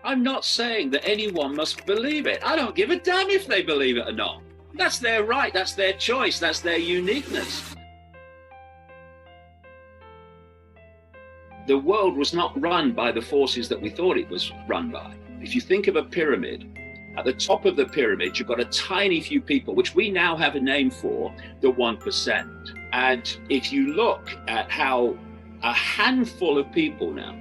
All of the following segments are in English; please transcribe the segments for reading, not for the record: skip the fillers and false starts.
I'm not saying that anyone must believe it. I don't give a damn if they believe it or not. That's their right, that's their choice, that's their uniqueness. The world was not run by the forces that we thought it was run by. If you think of a pyramid, at the top of the pyramid, you've got a tiny few people, which we now have a name for, the 1%. And if you look at how a handful of people now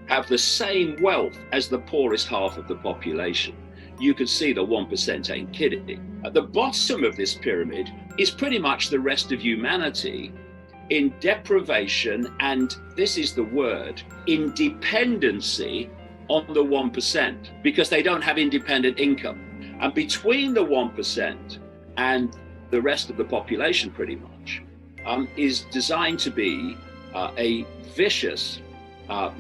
have the same wealth as the poorest half of the population, you can see the 1% ain't kidding. At the bottom of this pyramid is pretty much the rest of humanity in deprivation, and this is the word, independency on the 1%, because they don't have independent income. And between the 1% and the rest of the population pretty much is designed to be a vicious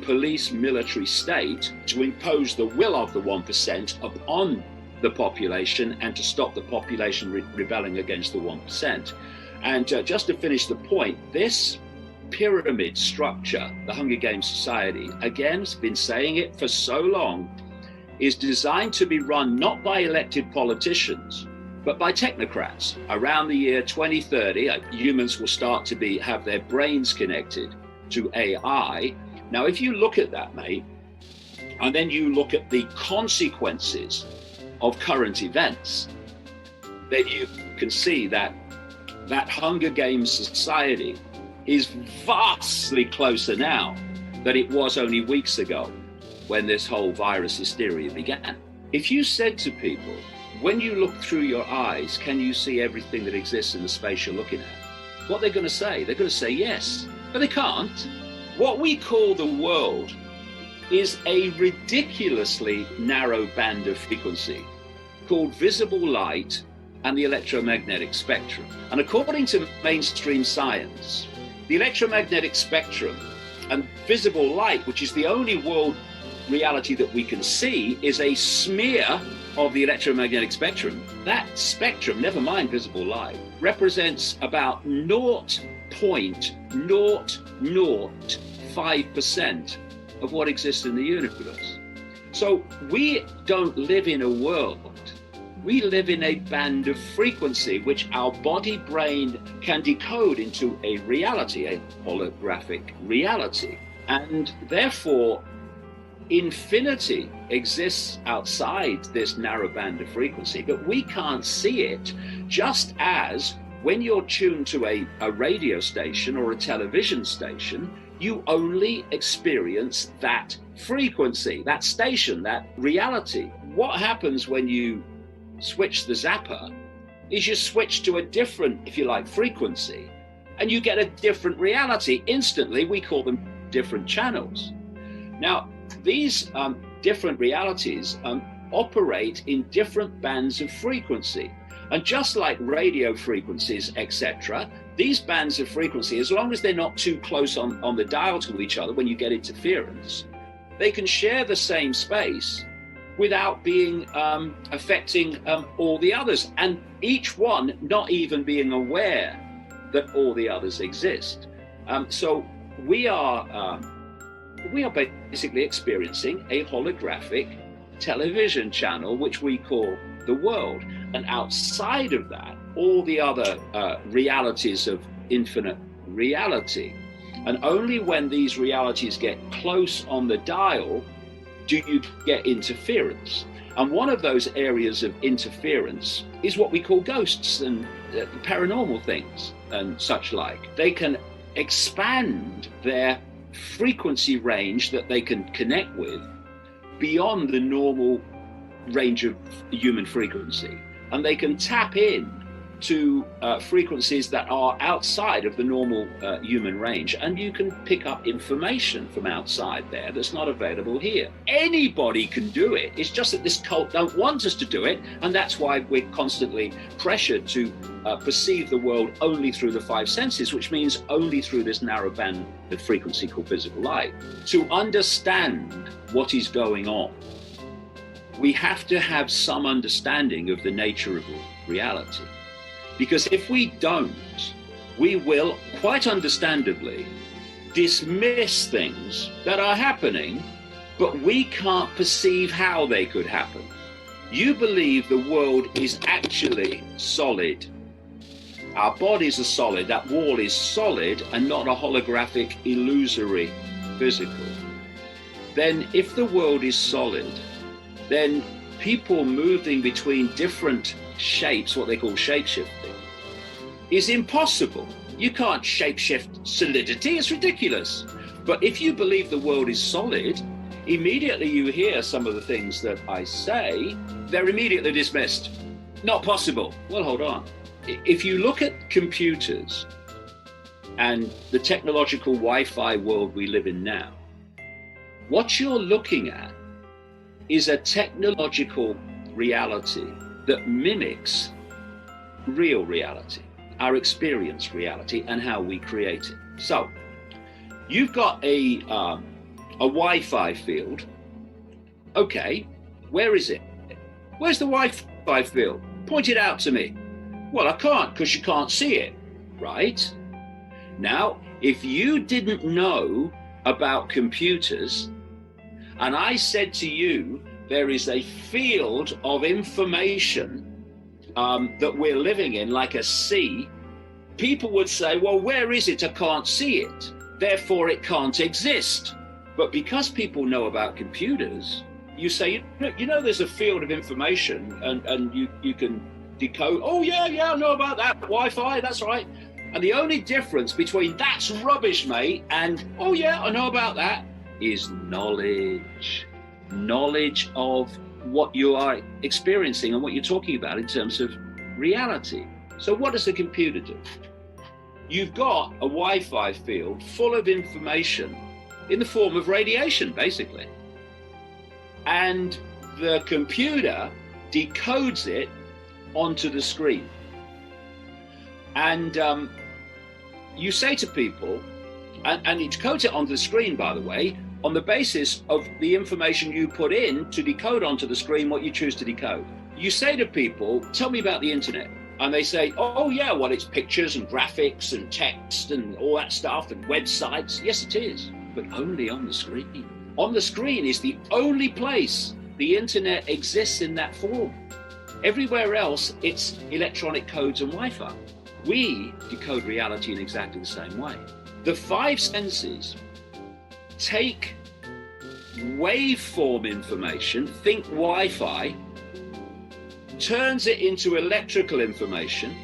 police military state to impose the will of the 1% upon the population and to stop the population rebelling against the 1%. And just to finish the point, this pyramid structure, the Hunger Games Society, again, has been saying it for so long, is designed to be run not by elected politicians, but by technocrats. Around the year 2030, humans will start to have their brains connected to AI. Now, if you look at that, mate, and then you look at the consequences of current events, then you can see that Hunger Games society is vastly closer now than it was only weeks ago when this whole virus hysteria began. If you said to people, when you look through your eyes, can you see everything that exists in the space you're looking at? What they're going to say? They're going to say yes, but they can't. What we call the world is a ridiculously narrow band of frequency called visible light and the electromagnetic spectrum. And according to mainstream science, the electromagnetic spectrum and visible light, which is the only world reality that we can see, is a smear of the electromagnetic spectrum. That spectrum, never mind visible light, represents about 0.005% of what exists in the universe. So we don't live in a world. We live in a band of frequency which our body brain can decode into a reality, a holographic reality. And therefore, infinity exists outside this narrow band of frequency, but we can't see it, just as when you're tuned to a radio station or a television station, you only experience that frequency, that station, that reality. What happens when you switch the zapper is you switch to a different, if you like, frequency, and you get a different reality instantly. We call them different channels. Now, these different realities operate in different bands of frequency. And just like radio frequencies, etc., these bands of frequency, as long as they're not too close on the dial to each other when you get interference, they can share the same space without being affecting all the others, and each one not even being aware that all the others exist. So we are basically experiencing a holographic television channel, which we call the world. And outside of that, all the other realities of infinite reality. And only when these realities get close on the dial do you get interference. And one of those areas of interference is what we call ghosts and paranormal things and such like. They can expand their frequency range that they can connect with beyond the normal range of human frequency, and they can tap in to frequencies that are outside of the normal human range, and you can pick up information from outside there that's not available here. Anybody can do it. It's just that this cult don't want us to do it, and that's why we're constantly pressured to perceive the world only through the five senses, which means only through this narrow band of frequency called visible light. To understand what is going on, we have to have some understanding of the nature of reality. Because if we don't, we will, quite understandably, dismiss things that are happening but we can't perceive how they could happen. You believe the world is actually solid. Our bodies are solid, that wall is solid and not a holographic, illusory, physical. Then if the world is solid, then people moving between different shapes, what they call shape-shifting, is impossible. You can't shape-shift solidity, it's ridiculous. But if you believe the world is solid, immediately you hear some of the things that I say, they're immediately dismissed. Not possible. Well, hold on. If you look at computers and the technological Wi-Fi world we live in now, what you're looking at is a technological reality that mimics real reality, our experienced reality, and how we create it. So you've got a Wi-Fi field. Okay, where is it? Where's the Wi-Fi field? Point it out to me. Well, I can't because you can't see it, right? Now, if you didn't know about computers and I said to you, there is a field of information that we're living in, like a sea, people would say, well, where is it? I can't see it. Therefore, it can't exist. But because people know about computers, you say, you know, there's a field of information and you can decode. Oh, yeah, I know about that. Wi-Fi, that's right. And the only difference between that's rubbish, mate, and oh, yeah, I know about that is knowledge. Knowledge of what you are experiencing and what you're talking about in terms of reality. So what does a computer do? You've got a Wi-Fi field full of information in the form of radiation, basically. And the computer decodes it onto the screen. And you say to people, and it decodes it onto the screen, by the way, on the basis of the information you put in to decode onto the screen what you choose to decode. You say to people, tell me about the internet. And they say, oh yeah, well, it's pictures and graphics and text and all that stuff and websites. Yes, it is, but only on the screen. On the screen is the only place the internet exists in that form. Everywhere else, it's electronic codes and Wi-Fi. We decode reality in exactly the same way. The five senses take waveform information, think Wi-Fi, turns it into electrical information,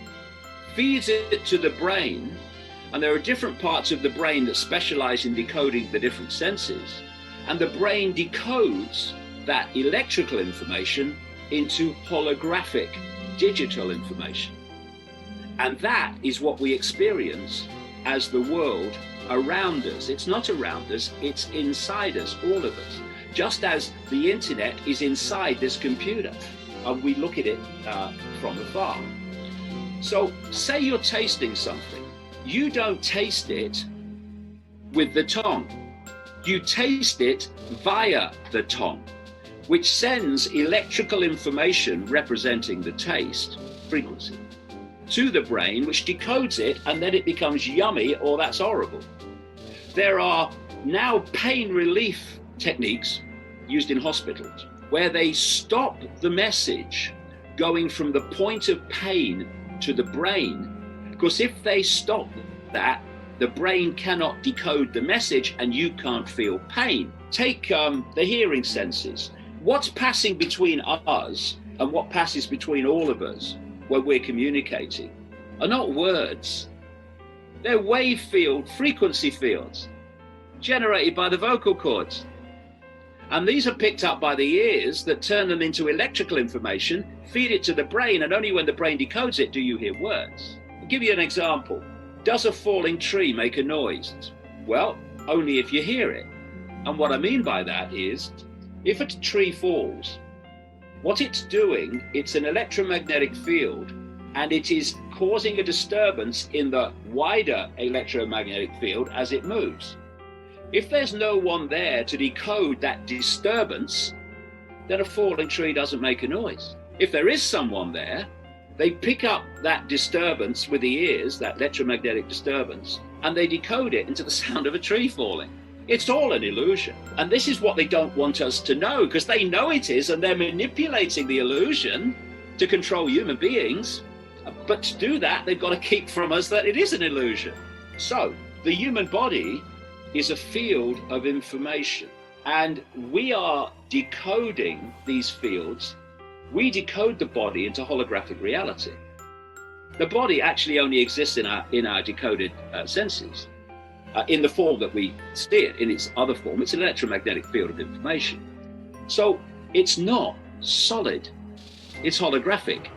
feeds it to the brain, and there are different parts of the brain that specialize in decoding the different senses, and the brain decodes that electrical information into holographic digital information. And that is what we experience as the world around us. It's not around us, it's inside us, all of us. Just as the internet is inside this computer, and we look at it from afar. So say you're tasting something. You don't taste it with the tongue. You taste it via the tongue, which sends electrical information representing the taste frequency to the brain, which decodes it, and then it becomes yummy or that's horrible. There are now pain relief techniques used in hospitals where they stop the message going from the point of pain to the brain, because if they stop that, the brain cannot decode the message and you can't feel pain. Take the hearing senses. What's passing between us and what passes between all of us when we're communicating are not words. They're wave field, frequency fields generated by the vocal cords. And these are picked up by the ears that turn them into electrical information, feed it to the brain, and only when the brain decodes it do you hear words. I'll give you an example. Does a falling tree make a noise? Well, only if you hear it. And what I mean by that is, if a tree falls, what it's doing, it's an electromagnetic field, and it is causing a disturbance in the wider electromagnetic field as it moves. If there's no one there to decode that disturbance, then a falling tree doesn't make a noise. If there is someone there, they pick up that disturbance with the ears, that electromagnetic disturbance, and they decode it into the sound of a tree falling. It's all an illusion. And this is what they don't want us to know, because they know it is, and they're manipulating the illusion to control human beings. But to do that, they've got to keep from us that it is an illusion. So the human body is a field of information, and we are decoding these fields. We decode the body into holographic reality. The body actually only exists in our decoded senses, in the form that we see it. In its other form, it's an electromagnetic field of information. So it's not solid, it's holographic.